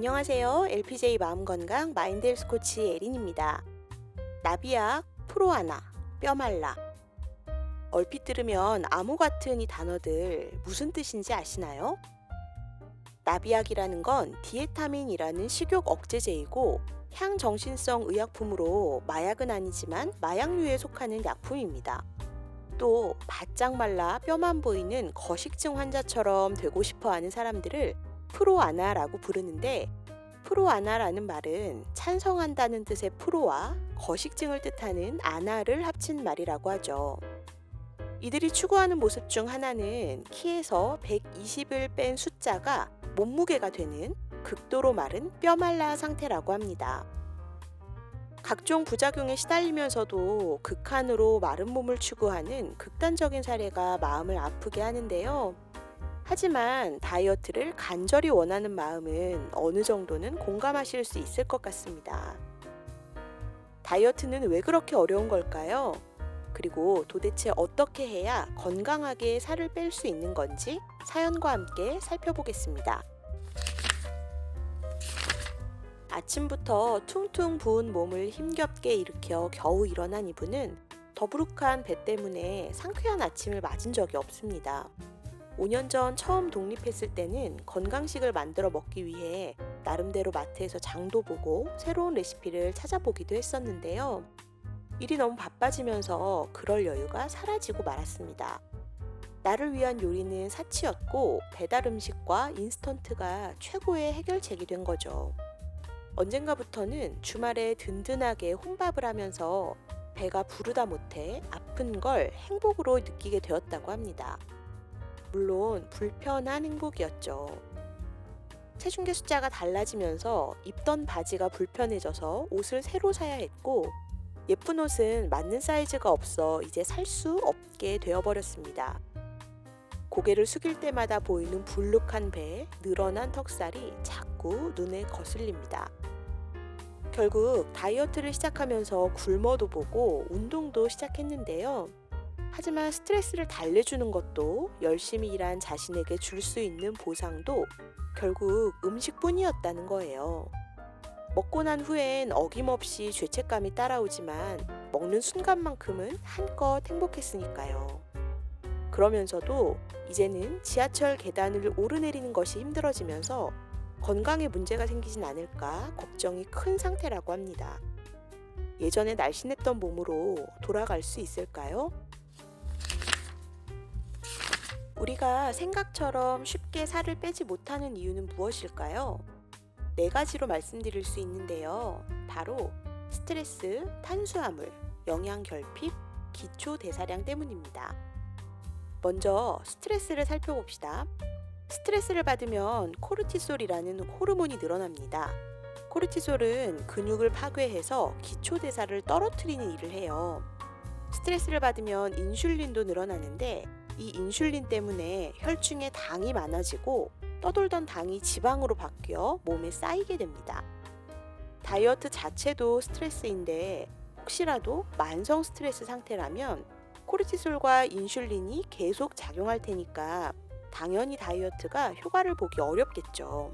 안녕하세요. LPJ 마음건강 마인드헬스 코치 에린입니다. 나비약, 프로아나, 뼈말라. 얼핏 들으면 암호 같은 이 단어들 무슨 뜻인지 아시나요? 나비약이라는 건 디에타민이라는 식욕 억제제이고 향정신성 의약품으로 마약은 아니지만 마약류에 속하는 약품입니다. 또 바짝 말라 뼈만 보이는 거식증 환자처럼 되고 싶어 하는 사람들을 프로아나라고 부르는데, 프로아나라는 말은 찬성한다는 뜻의 프로와 거식증을 뜻하는 아나를 합친 말이라고 하죠. 이들이 추구하는 모습 중 하나는 키에서 120을 뺀 숫자가 몸무게가 되는 극도로 마른 뼈말라 상태라고 합니다. 각종 부작용에 시달리면서도 극한으로 마른 몸을 추구하는 극단적인 사례가 마음을 아프게 하는데요. 하지만 다이어트를 간절히 원하는 마음은 어느 정도는 공감하실 수 있을 것 같습니다. 다이어트는 왜 그렇게 어려운 걸까요? 그리고 도대체 어떻게 해야 건강하게 살을 뺄 수 있는 건지 사연과 함께 살펴보겠습니다. 아침부터 퉁퉁 부은 몸을 힘겹게 일으켜 겨우 일어난 이분은 더부룩한 배 때문에 상쾌한 아침을 맞은 적이 없습니다. 5년 전 처음 독립했을 때는 건강식을 만들어 먹기 위해 나름대로 마트에서 장도 보고 새로운 레시피를 찾아보기도 했었는데요. 일이 너무 바빠지면서 그럴 여유가 사라지고 말았습니다. 나를 위한 요리는 사치였고 배달 음식과 인스턴트가 최고의 해결책이 된 거죠. 언젠가부터는 주말에 든든하게 혼밥을 하면서 배가 부르다 못해 아픈 걸 행복으로 느끼게 되었다고 합니다. 물론 불편한 행복이었죠. 체중계 숫자가 달라지면서 입던 바지가 불편해져서 옷을 새로 사야 했고, 예쁜 옷은 맞는 사이즈가 없어 이제 살 수 없게 되어버렸습니다. 고개를 숙일 때마다 보이는 불룩한 배, 늘어난 턱살이 자꾸 눈에 거슬립니다. 결국 다이어트를 시작하면서 굶어도 보고 운동도 시작했는데요. 하지만 스트레스를 달래주는 것도 열심히 일한 자신에게 줄 수 있는 보상도 결국 음식뿐이었다는 거예요. 먹고 난 후엔 어김없이 죄책감이 따라오지만 먹는 순간만큼은 한껏 행복했으니까요. 그러면서도 이제는 지하철 계단을 오르내리는 것이 힘들어지면서 건강에 문제가 생기진 않을까 걱정이 큰 상태라고 합니다. 예전에 날씬했던 몸으로 돌아갈 수 있을까요? 우리가 생각처럼 쉽게 살을 빼지 못하는 이유는 무엇일까요? 4가지로 말씀드릴 수 있는데요. 바로 스트레스, 탄수화물, 영양 결핍, 기초 대사량 때문입니다. 먼저 스트레스를 살펴봅시다. 스트레스를 받으면 코르티솔이라는 호르몬이 늘어납니다. 코르티솔은 근육을 파괴해서 기초 대사를 떨어뜨리는 일을 해요. 스트레스를 받으면 인슐린도 늘어나는데, 이 인슐린 때문에 혈중에 당이 많아지고 떠돌던 당이 지방으로 바뀌어 몸에 쌓이게 됩니다. 다이어트 자체도 스트레스인데 혹시라도 만성 스트레스 상태라면 코르티솔과 인슐린이 계속 작용할 테니까 당연히 다이어트가 효과를 보기 어렵겠죠.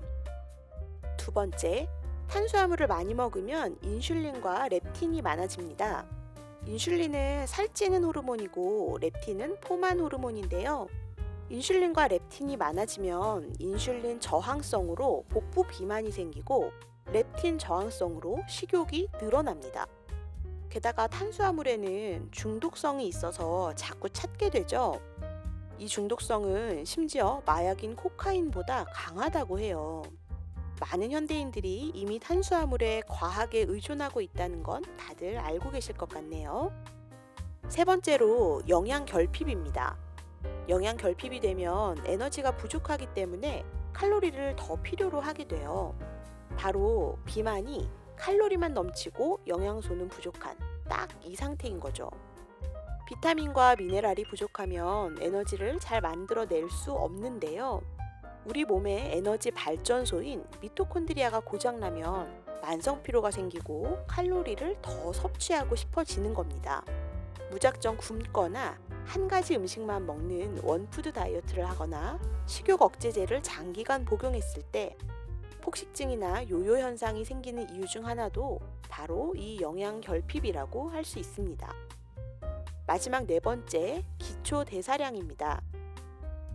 두 번째, 탄수화물을 많이 먹으면 인슐린과 렙틴이 많아집니다. 인슐린은 살찌는 호르몬이고 렙틴은 포만 호르몬인데요. 인슐린과 렙틴이 많아지면 인슐린 저항성으로 복부 비만이 생기고 렙틴 저항성으로 식욕이 늘어납니다. 게다가 탄수화물에는 중독성이 있어서 자꾸 찾게 되죠. 이 중독성은 심지어 마약인 코카인보다 강하다고 해요. 많은 현대인들이 이미 탄수화물에 과하게 의존하고 있다는 건 다들 알고 계실 것 같네요. 세 번째로 영양 결핍입니다. 영양 결핍이 되면 에너지가 부족하기 때문에 칼로리를 더 필요로 하게 돼요. 바로 비만이 칼로리만 넘치고 영양소는 부족한 딱 이 상태인 거죠. 비타민과 미네랄이 부족하면 에너지를 잘 만들어낼 수 없는데요. 우리 몸의 에너지 발전소인 미토콘드리아가 고장나면 만성 피로가 생기고 칼로리를 더 섭취하고 싶어지는 겁니다. 무작정 굶거나 한 가지 음식만 먹는 원푸드 다이어트를 하거나 식욕 억제제를 장기간 복용했을 때 폭식증이나 요요 현상이 생기는 이유 중 하나도 바로 이 영양 결핍이라고 할 수 있습니다. 마지막 네 번째, 기초 대사량입니다.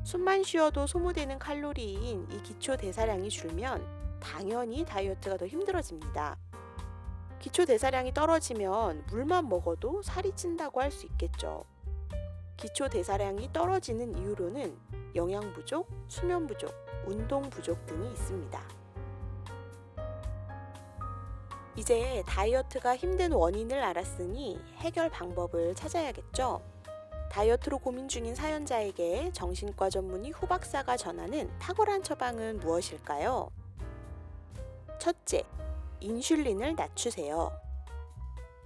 숨만 쉬어도 소모되는 칼로리인 이 기초 대사량이 줄면 당연히 다이어트가 더 힘들어집니다. 기초 대사량이 떨어지면 물만 먹어도 살이 찐다고 할 수 있겠죠. 기초 대사량이 떨어지는 이유로는 영양 부족, 수면 부족, 운동 부족 등이 있습니다. 이제 다이어트가 힘든 원인을 알았으니 해결 방법을 찾아야겠죠. 다이어트로 고민 중인 사연자에게 정신과 전문의 후 박사가 전하는 탁월한 처방은 무엇일까요? 첫째, 인슐린을 낮추세요.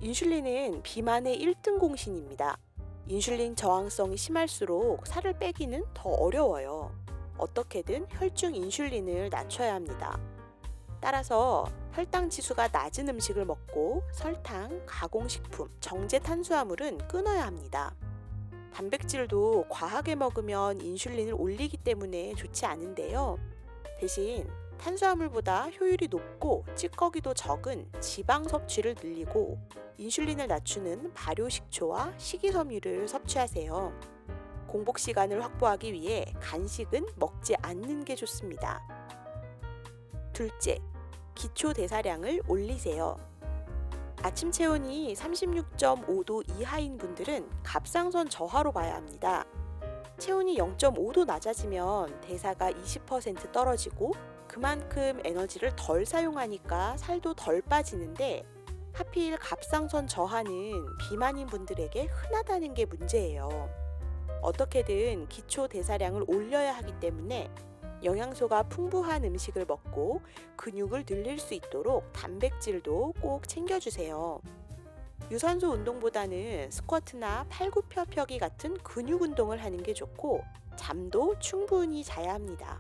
인슐린은 비만의 1등 공신입니다. 인슐린 저항성이 심할수록 살을 빼기는 더 어려워요. 어떻게든 혈중 인슐린을 낮춰야 합니다. 따라서 혈당 지수가 낮은 음식을 먹고 설탕, 가공식품, 정제 탄수화물은 끊어야 합니다. 단백질도 과하게 먹으면 인슐린을 올리기 때문에 좋지 않은데요. 대신 탄수화물보다 효율이 높고 찌꺼기도 적은 지방 섭취를 늘리고 인슐린을 낮추는 발효식초와 식이섬유를 섭취하세요. 공복 시간을 확보하기 위해 간식은 먹지 않는 게 좋습니다. 둘째, 기초 대사량을 올리세요. 아침 체온이 36.5도 이하인 분들은 갑상선 저하로 봐야 합니다. 체온이 0.5도 낮아지면 대사가 20% 떨어지고 그만큼 에너지를 덜 사용하니까 살도 덜 빠지는데 하필 갑상선 저하는 비만인 분들에게 흔하다는 게 문제예요. 어떻게든 기초 대사량을 올려야 하기 때문에 영양소가 풍부한 음식을 먹고 근육을 늘릴 수 있도록 단백질도 꼭 챙겨주세요. 유산소 운동보다는 스쿼트나 팔굽혀펴기 같은 근육 운동을 하는 게 좋고 잠도 충분히 자야 합니다.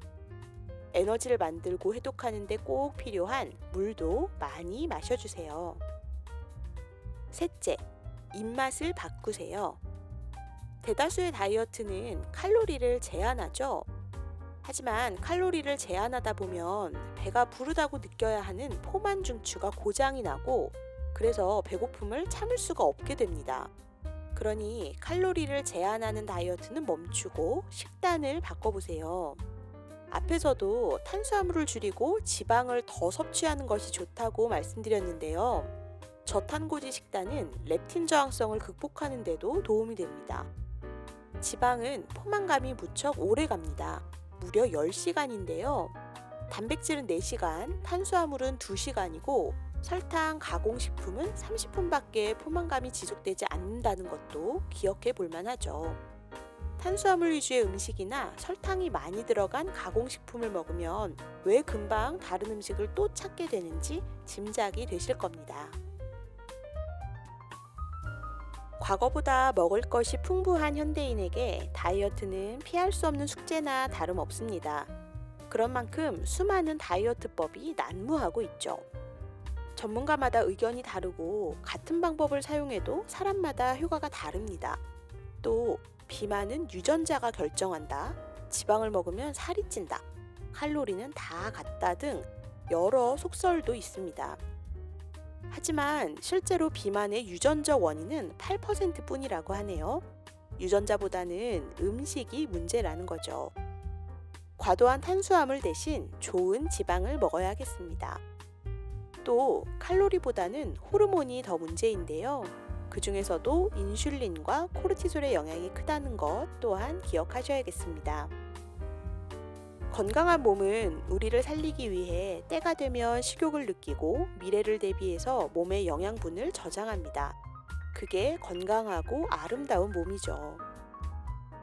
에너지를 만들고 해독하는 데 꼭 필요한 물도 많이 마셔주세요. 셋째, 입맛을 바꾸세요. 대다수의 다이어트는 칼로리를 제한하죠. 하지만 칼로리를 제한하다 보면 배가 부르다고 느껴야 하는 포만 중추가 고장이 나고 그래서 배고픔을 참을 수가 없게 됩니다. 그러니 칼로리를 제한하는 다이어트는 멈추고 식단을 바꿔보세요. 앞에서도 탄수화물을 줄이고 지방을 더 섭취하는 것이 좋다고 말씀드렸는데요. 저탄고지 식단은 렙틴 저항성을 극복하는 데도 도움이 됩니다. 지방은 포만감이 무척 오래 갑니다. 무려 10시간인데요. 단백질은 4시간, 탄수화물은 2시간이고 설탕, 가공식품은 30분밖에 포만감이 지속되지 않는다는 것도 기억해 볼 만하죠. 탄수화물 위주의 음식이나 설탕이 많이 들어간 가공식품을 먹으면 왜 금방 다른 음식을 또 찾게 되는지 짐작이 되실 겁니다. 과거보다 먹을 것이 풍부한 현대인에게 다이어트는 피할 수 없는 숙제나 다름없습니다. 그런 만큼 수많은 다이어트법이 난무하고 있죠. 전문가마다 의견이 다르고 같은 방법을 사용해도 사람마다 효과가 다릅니다. 또 비만은 유전자가 결정한다, 지방을 먹으면 살이 찐다, 칼로리는 다 같다 등 여러 속설도 있습니다. 하지만 실제로 비만의 유전적 원인은 8% 뿐이라고 하네요. 유전자보다는 음식이 문제라는 거죠. 과도한 탄수화물 대신 좋은 지방을 먹어야겠습니다. 또 칼로리보다는 호르몬이 더 문제인데요. 그 중에서도 인슐린과 코르티솔의 영향이 크다는 것 또한 기억하셔야겠습니다. 건강한 몸은 우리를 살리기 위해 때가 되면 식욕을 느끼고 미래를 대비해서 몸의 영양분을 저장합니다. 그게 건강하고 아름다운 몸이죠.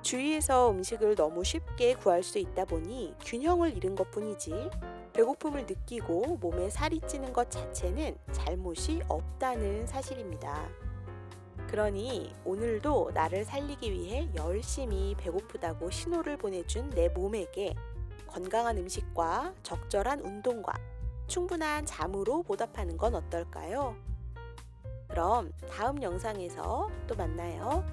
주위에서 음식을 너무 쉽게 구할 수 있다 보니 균형을 잃은 것뿐이지 배고픔을 느끼고 몸에 살이 찌는 것 자체는 잘못이 없다는 사실입니다. 그러니 오늘도 나를 살리기 위해 열심히 배고프다고 신호를 보내준 내 몸에게 건강한 음식과 적절한 운동과 충분한 잠으로 보답하는 건 어떨까요? 그럼 다음 영상에서 또 만나요.